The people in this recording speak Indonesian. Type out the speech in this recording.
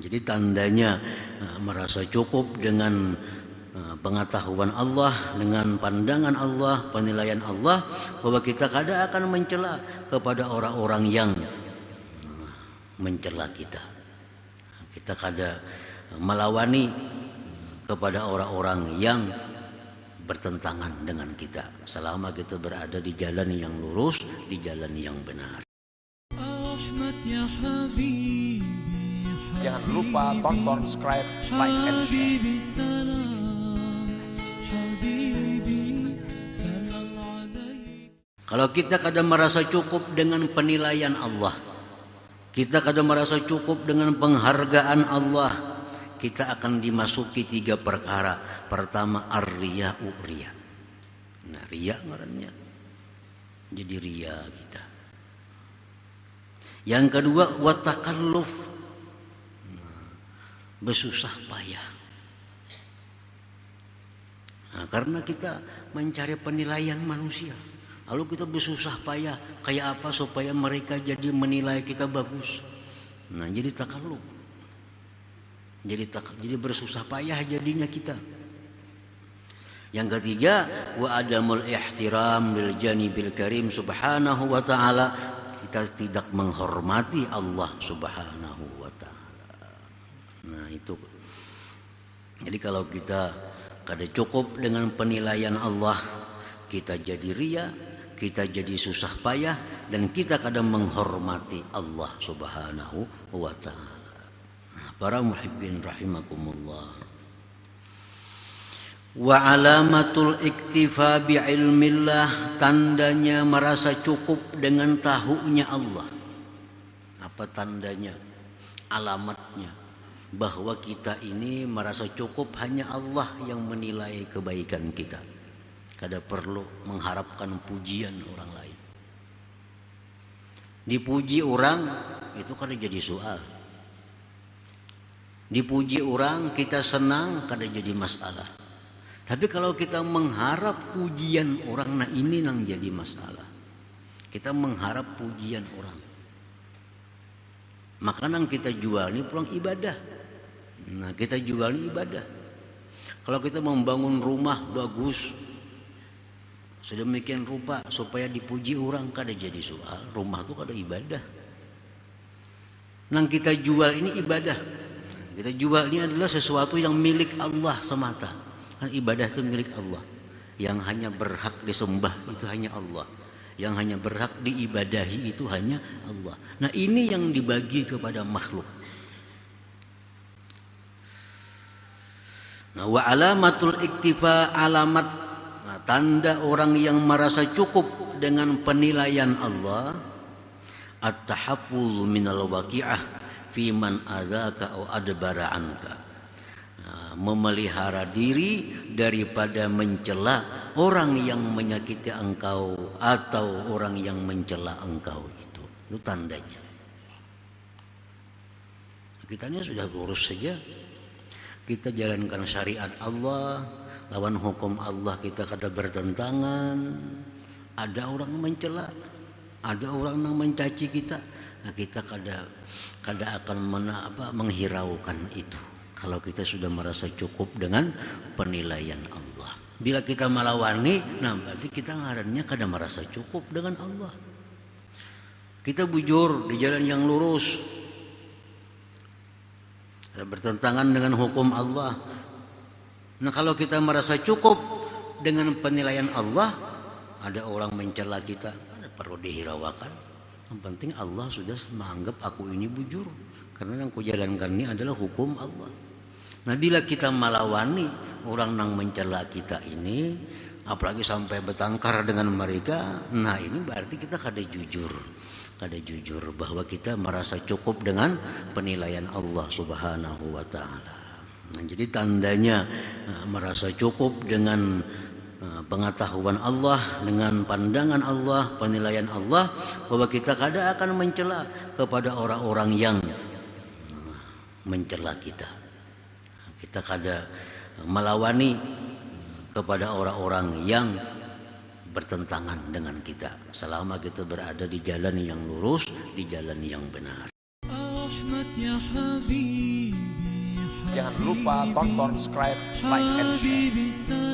Jadi tandanya merasa cukup dengan pengetahuan Allah, dengan pandangan Allah, penilaian Allah, bahwa kita kadang akan mencela kepada orang-orang yang mencela kita. Kita kadang melawani kepada orang-orang yang bertentangan dengan kita, selama kita berada di jalan yang lurus, di jalan yang benar. Jangan lupa tonton, subscribe, like, and share. Kalau kita kadang merasa cukup dengan penilaian Allah, kita kadang merasa cukup dengan penghargaan Allah, kita akan dimasuki 3 perkara. Pertama, ar-riya'u, riya. Nah, riya ngarannya jadi riya kita. Yang kedua, wa takalluf, bersusah payah. Nah, karena kita mencari penilaian manusia, lalu kita bersusah payah kayak apa supaya mereka jadi menilai kita bagus. Nah, jadi takalluf. Jadi bersusah payah jadinya kita. Yang ketiga, wa adamul ihtiram lil janibil karim subhanahu wa ta'ala. Kita tidak menghormati Allah subhanahu wa ta'ala. Nah, itu. Jadi kalau kita kada cukup dengan penilaian Allah, kita jadi riya, kita jadi susah payah, dan kita kadang menghormati Allah subhanahu wa ta'ala. Nah, para muhibbin rahimakumullah. Wa alamatul iktifa bi ilmillah, tandanya merasa cukup dengan tahunya Allah. Apa tandanya? Alamatnya bahwa kita ini merasa cukup hanya Allah yang menilai kebaikan kita. Kada perlu mengharapkan pujian orang lain. Dipuji orang itu kada jadi soal. Dipuji orang kita senang kada jadi masalah. Tapi kalau kita mengharap pujian orang, nah ini yang jadi masalah. Kita mengharap pujian orang. Maka yang kita jual ini pulang ibadah. Nah, kita jual ini ibadah. Kalau kita membangun rumah bagus, sedemikian rupa supaya dipuji orang, kada jadi soal. Rumah itu kada ibadah. Yang kita jual ini ibadah. Kita jual ini adalah sesuatu yang milik Allah semata. Kan ibadah itu milik Allah. Yang hanya berhak disembah itu hanya Allah. Yang hanya berhak diibadahi itu hanya Allah. Nah, ini yang dibagi kepada makhluk. Nah, wa alamatul iktifa, alamat, nah, tanda orang yang merasa cukup dengan penilaian Allah, at-tahaffuz minal waqi'ah fi man adzaka aw adbara anka. Memelihara diri daripada mencela orang yang menyakiti engkau atau orang yang mencela engkau itu tandanya. Kitanya sudah lurus saja, kita jalankan syariat Allah, lawan hukum Allah kita kada bertentangan. Ada orang mencela, ada orang yang mencaci kita, nah kita kada akan menghiraukan itu. Kalau kita sudah merasa cukup dengan penilaian Allah. Bila kita melawani, nah berarti kita ngarannya kada merasa cukup dengan Allah. Kita bujur di jalan yang lurus, ada bertentangan dengan hukum Allah. Nah, kalau kita merasa cukup dengan penilaian Allah, ada orang mencela kita, ada perlu dihiraukan. Yang penting Allah sudah menganggap aku ini bujur, karena yang kujalankan ini adalah hukum Allah. Nah, bila kita melawani orang yang mencela kita ini, apalagi sampai bertengkar dengan mereka, nah ini berarti kita kada jujur bahwa kita merasa cukup dengan penilaian Allah subhanahu wa ta'ala. Nah, jadi tandanya merasa cukup dengan pengetahuan Allah, dengan pandangan Allah, penilaian Allah, bahwa kita kada akan mencela kepada orang-orang yang mencela kita. Kita kada melawani kepada orang-orang yang bertentangan dengan kita, selama kita berada di jalan yang lurus, di jalan yang benar. Jangan lupa tonton, subscribe, like, and share.